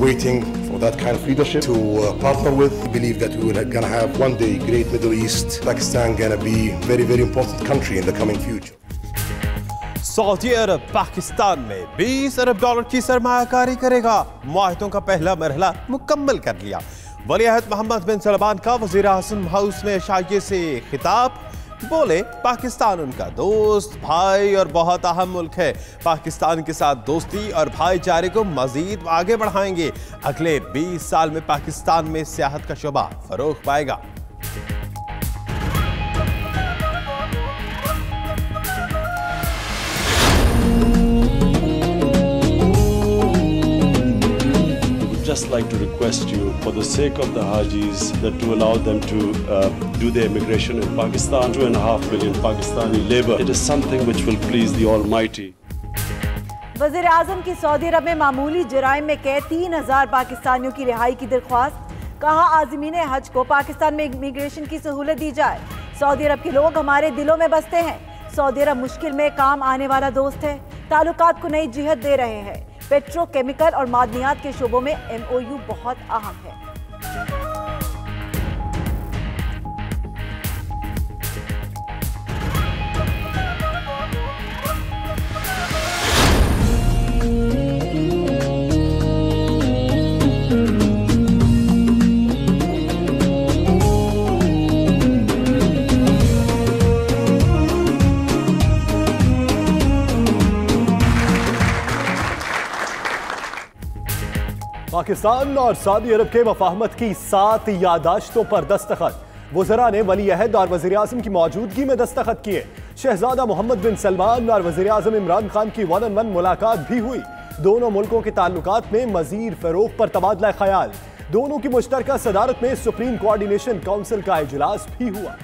waiting for that kind of leadership to partner with. We believe that we will gonna have one day great Middle East. Pakistan gonna be very, very important country in the coming future. Saudi Arab Pakistan में 20 अरब dollar की सरमायाकारी करेगा। मुआहदों का पहला मरहला मुकम्मल कर लिया। वलीअहद मोहम्मद बिन सलमान का वज़ीर आज़म हाउस में शाइये से खिताब। बोले पाकिस्तान उनका दोस्त, भाई और बहुत अहम मुल्क है। पाकिस्तान के साथ दोस्ती और भाईचारे को मजीद आगे बढ़ाएंगे। अगले 20 साल में पाकिस्तान में सियाहत का शोबा फरोग पाएगा। Just like to request you, for the sake of the Hajis, that to allow them to do their immigration in Pakistan. 2.5 million Pakistani labor. It is something which will please the Almighty. वज़ीर आज़म की Saudi अरब में मामूली जराइम में कैद 3000 पाकिस्तानियों की रिहाई की दरख्वास्त। कहा आज़मीन हज को पाकिस्तान में इमिग्रेशन की सहूलत दी जाए। सऊदी अरब के लोग हमारे दिलों में बसते हैं। सऊदी अरब मुश्किल में काम आने वाला दोस्त है। ताल्लुकात को नई जिहत दे रहे हैं। पेट्रोकेमिकल और मादनियात के शोबों में MOU बहुत अहम है। पाकिस्तान और सऊदी अरब के मफाहमत की 7 यादाश्तों पर दस्तखत। वज़रा ने वलीअहद और वज़ीर आज़म की मौजूदगी में दस्तखत किए। शहजादा मोहम्मद बिन सलमान और वज़ीर आज़म इमरान खान की 1-on-1 मुलाकात भी हुई। दोनों मुल्कों के ताल्लुकात में मज़ीद फ़रोग़ पर तबादला ख्याल। दोनों की मुश्तरका सदारत में सुप्रीम कोऑर्डिनेशन काउंसिल का इजलास भी हुआ।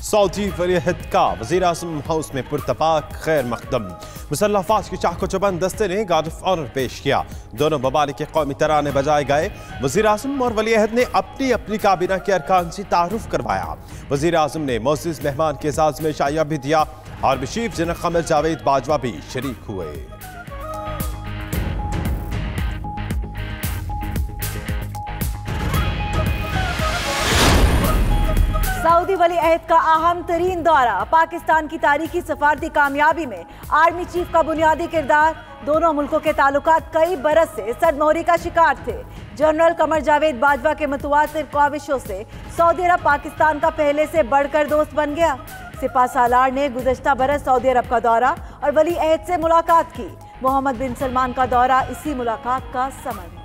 सऊदी वलीअहद का वज़ीर आज़म हाउस में पुरतपाक खैर मकदम। मुसल्लह अफ़वाज के चाक चौबंद दस्ते ने गार्ड ऑफ ऑनर पेश किया। दोनों ममालिक के कौमी तराने बजाए गए। वज़ीर आज़म और वलीअहद ने अपनी अपनी काबीना के अरकान से तारुफ करवाया। वज़ीर आज़म ने मोअज़्ज़िज़ मेहमान के एज़ाज़ में शाइया भी दिया। Army chief general Qamar Javed Bajwa भी शरीक हुए। सऊदी वलीअहद का अहम तरीन दौरा। पाकिस्तान की तारीखी सफारती कामयाबी में आर्मी चीफ का बुनियादी किरदार। दोनों मुल्कों के ताल्लुकात कई बरस से सदमोहरी का शिकार थे। जनरल कमर जावेद बाजवा के मुतवातिर ख्वाहिशों से सऊदी अरब पाकिस्तान का पहले से बढ़कर दोस्त बन गया। सिपा सालार ने गुज़श्ता बरस सऊदी अरब का दौरा और वलीअहद से मुलाकात की। मोहम्मद बिन सलमान का दौरा इसी मुलाकात का समर है।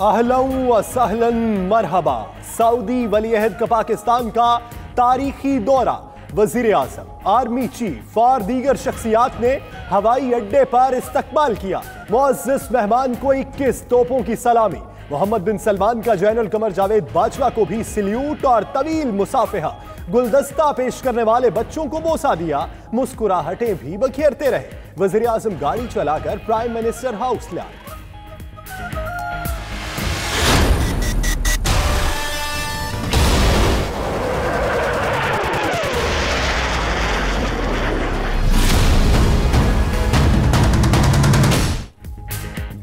अहलन व सहलन मरहबा। सऊदी वलीअहद का पाकिस्तान का तारीखी दौरा। वजीर आज़म, आर्मी चीफ और दीगर शख्सियात ने हवाई अड्डे पर इस्तकबाल किया। मुअज़्ज़िज़ मेहमान को 21 तोपों की सलामी। मोहम्मद बिन सलमान का जनरल कमर जावेद बाजवा को भी सल्यूट और तवील मुसाफिहा। गुलदस्ता पेश करने वाले बच्चों को बोसा दिया। मुस्कुराहटें भी बखेरते रहे। वजीर आज़म गाड़ी चलाकर प्राइम मिनिस्टर हाउस ले आए।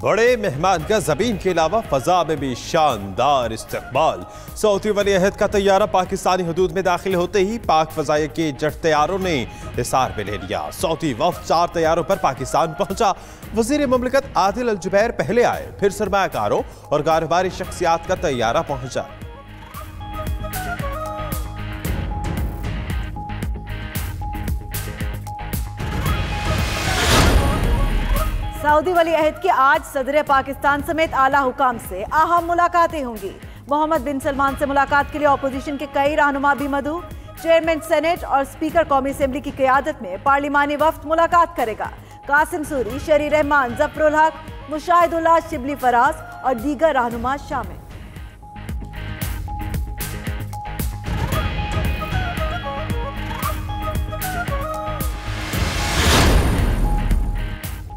बड़े मेहमान का ज़मीन के अलावा फ़ज़ा में भी शानदार इस्तकबाल। सऊदी वलीअहद का तैयारा पाकिस्तानी हदूद में दाखिल होते ही पाक फ़ज़ाइया के जेट तैयारों ने हिसार में ले लिया। सऊदी वफ़द 4 तैयारों पर पाकिस्तान पहुंचा। वज़ीर मुमलिकत आदिल अल जुबैर पहले आए, फिर सरमायाकारों और कारोबारी शख्सियात का तैयारा पहुंचा। सऊदी वली अहद की आज सदर पाकिस्तान समेत आला हुकाम से अहम मुलाकातें होंगी। मोहम्मद बिन सलमान से मुलाकात के लिए अपोजिशन के कई रहनुमा भी मदऊ। चेयरमैन सेनेट और स्पीकर कौमी असेंबली की क़यादत में पार्लिमानी वफ्द मुलाकात करेगा। कासिम सूरी, शरी रहमान, जफरुल हक, मुशाहिदुल्लाह शिबली फराज और दीगर रहनुमा शामिल।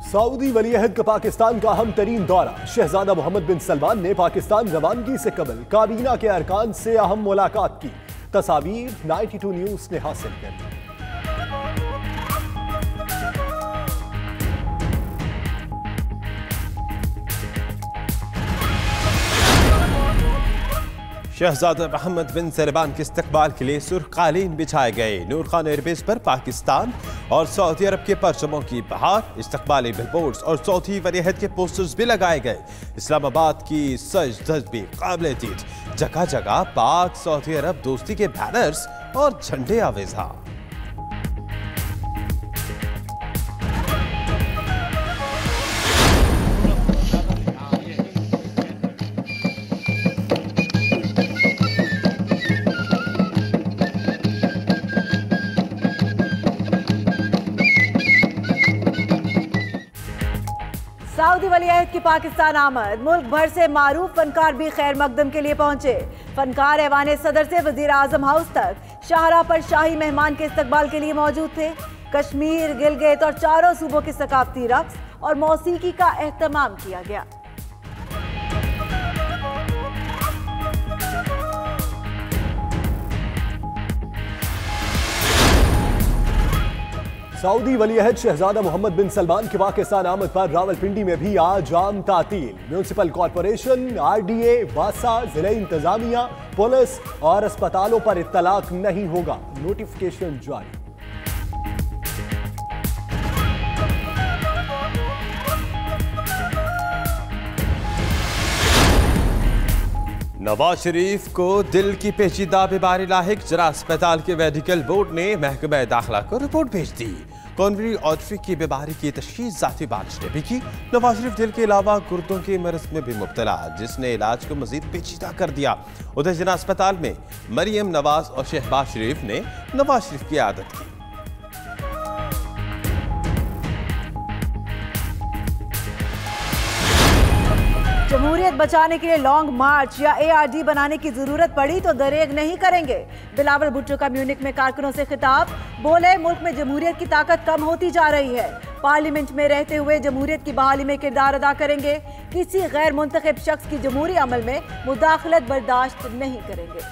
सऊदी वली अहद का पाकिस्तान का अहम तरीन दौरा। शहजादा मोहम्मद बिन सलमान ने पाकिस्तान रवानगी से कबल काबीना के अरकान से अहम मुलाकात की। तस्वीर 92 न्यूज ने हासिल कर। शहजादा मोहम्मद बिन सलमान के इस्तकबाल के लिए सुर्ख कालीन बिछाए गए। नूर खान एयरबेस पर पाकिस्तान और सऊदी अरब के परचमों की बहार, इस्तकबाली बिलबोर्ड्स और सऊदी वली अहद के पोस्टर्स भी लगाए गए। इस्लामाबाद की सज धज भी काबिल दीद, जगह जगह पाक सऊदी अरब दोस्ती के बैनर्स और झंडे आवेजा। सऊदी वली अहद की पाकिस्तान आमद। मुल्क भर से मारूफ फनकार भी खैर मकदम के लिए पहुंचे। फनकार ऐवान सदर से वजीर आजम हाउस तक शाहराह पर शाही मेहमान के इस्तकबाल के लिए मौजूद थे। कश्मीर, गिलगित और चारों सूबों के सकाफती रक्स और मौसीकी का एहतमाम किया गया। सऊदी वली अहद शहजादा मोहम्मद बिन सलमान की पाकिस्तान आमद पर रावलपिंडी में भी आज आम तातील। म्यूनिसिपल कॉरपोरेशन, RDA, वासा, जिले इंतजामिया, पुलिस और अस्पतालों पर इत्तलाक नहीं होगा। नोटिफिकेशन जारी। नवाज शरीफ को दिल की पेचीदा बीमारी लाहिक। जरा अस्पताल के मेडिकल बोर्ड ने महकमा दाखिला को रिपोर्ट भेज दी। कॉर्नरी आर्टरी की बीमारी की तशखीस जाती बारिश ने भी की। नवाज शरीफ दिल के अलावा गुर्दों के मरज में भी मुब्तला, जिसने इलाज को मजीद पेचीदा कर दिया। उधर जिला अस्पताल में मरियम नवाज और शहबाज शरीफ ने नवाज शरीफ की आदत की। जमहूरियत बचाने के लिए लॉन्ग मार्च या ARD बनाने की जरूरत पड़ी तो दरेग नहीं करेंगे। बिलावल भुट्टो का म्यूनिक में कारकुनों से खिताब। बोले, मुल्क में जमहूरियत की ताकत कम होती जा रही है। पार्लियामेंट में रहते हुए जमहूरियत की बहाली में किरदार अदा करेंगे। किसी गैर मुंतखब शख्स की जमहूरी अमल में मुदाखलत बर्दाश्त नहीं करेंगे।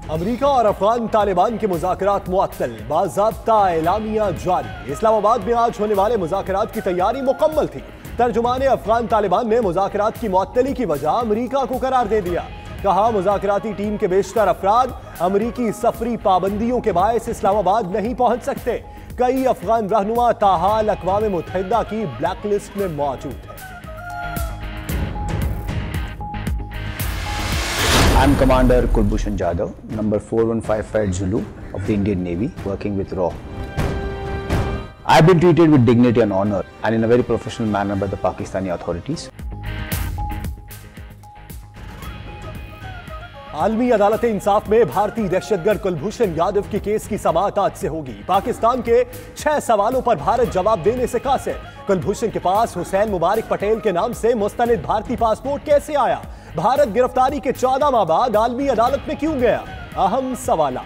अमरीका और अफगान तालिबान के मुज़ाकरात मुअत्तल, बाज़ाब्ता एलामिया जारी। इस्लामाबाद में आज होने वाले मुज़ाकरात की तैयारी मुकम्मल थी। तर्जुमाने अफगान तालिबान ने मुज़ाकरात की मुअत्तली की वजह अमरीका को करार दे दिया। कहा, मुज़ाकराती टीम के बेशतर अफराद अमरीकी सफरी पाबंदियों के बायस इस्लामाबाद नहीं पहुंच सकते। कई अफगान रहनुमा ताहाल अक़वाम मुत्तहिदा की ब्लैक लिस्ट में मौजूद है। I'm Commander Kulbhushan Jadhav, number 4155 Zulu of the Indian Navy, working with RAW. I've been treated with dignity and honor and in a very professional manner by the Pakistani authorities. आलमी अदालत इंसाफ में भारतीय दहशतगर्द कुलभूषण यादव की case की समाअत आज से होगी। पाकिस्तान के 6 सवालों पर भारत जवाब देने से कासिर। कुलभूषण के पास हुसैन मुबारक पटेल के नाम से मुस्तनिद भारतीय पासपोर्ट कैसे आया? भारत गिरफ्तारी के 14 माह बाद आलमी अदालत में क्यों गया? अहम सवाल।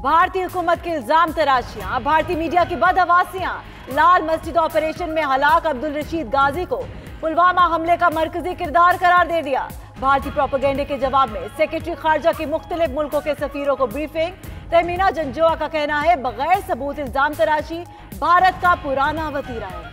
भारतीय हुकूमत के इल्जाम तराशियां, भारतीय मीडिया की बदहवासियां। लाल मस्जिद ऑपरेशन में हलाक अब्दुल रशीद गाजी को पुलवामा हमले का मरकजी किरदार करार दे दिया। भारतीय प्रोपेगेंडे के जवाब में सेक्रेटरी खारजा की मुख्तलिफ मुल्कों के सफीरों को ब्रीफिंग। तहमीना जंजोआ का कहना है, बगैर सबूत इल्जाम तराशी भारत का पुराना वतीरा है।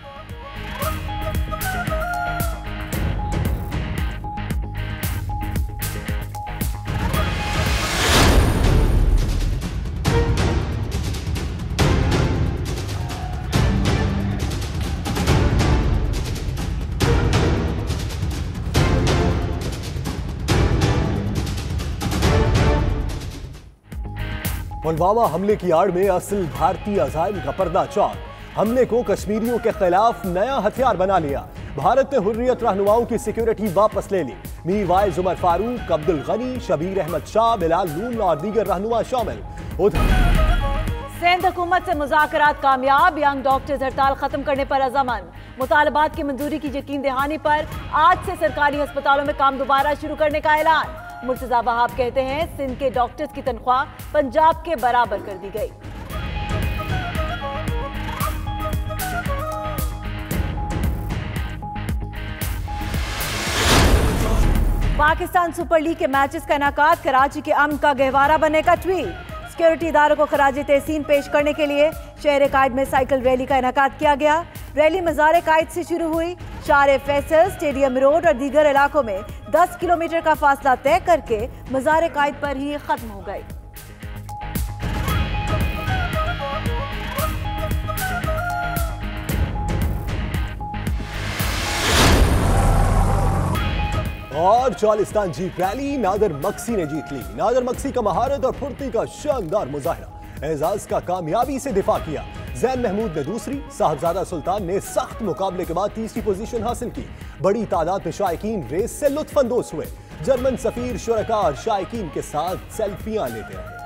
पुलवामा हमले की आड़ में असल भारतीय अज़ाइम का पर्दा चौक। हमले को कश्मीरियों के खिलाफ नया हथियार बना लिया। भारत ने हुर्रियत रहनुमाओं की सिक्योरिटी वापस ले ली। मीर वाइज उमर फारूक, अब्दुल गनी, शबीर अहमद शाह, बिलाल नून और दीगर रहनुमा शामिल। सिंध हुकूमत से मुज़ाकरात कामयाब। यंग डॉक्टर्स हड़ताल खत्म करने पर अज़मन। मुतालबात की मंजूरी की यकीन दहानी पर आज से सरकारी अस्पतालों में काम दोबारा शुरू करने का ऐलान। मुर्तज़ा वहाब कहते हैं सिंध के डॉक्टर्स की तनख्वाह पंजाब के बराबर कर दी गई। पाकिस्तान सुपर लीग के मैचेस का इनाकाद। कराची के अमन का गहवारा बनने का ट्वीट। सिक्योरिटी इदारों को खराज तहसीन पेश करने के लिए शहर कायद में साइकिल रैली का इनाकाद किया गया। रैली मज़ार कायद से शुरू हुई। शार फैसल, स्टेडियम रोड और दीगर इलाकों में 10 किलोमीटर का फासला तय करके मज़ार कायद पर ही खत्म हो गई। और चालिस्तान जीत रैली नादर मक्सी ने जीत ली। नादर मक्सी का महारत और फुर्ती का शानदार मुजाहरा। एजाज का कामयाबी से दिफा किया। जैन महमूद ने दूसरी, साहबजादा सुल्तान ने सख्त मुकाबले के बाद तीसरी पोजीशन हासिल की। बड़ी तादाद में शायकीन रेस से लुत्फ अंदोज हुए। जर्मन सफीर, शुरका और शायकीन के साथ सेल्फियां लेते रहे।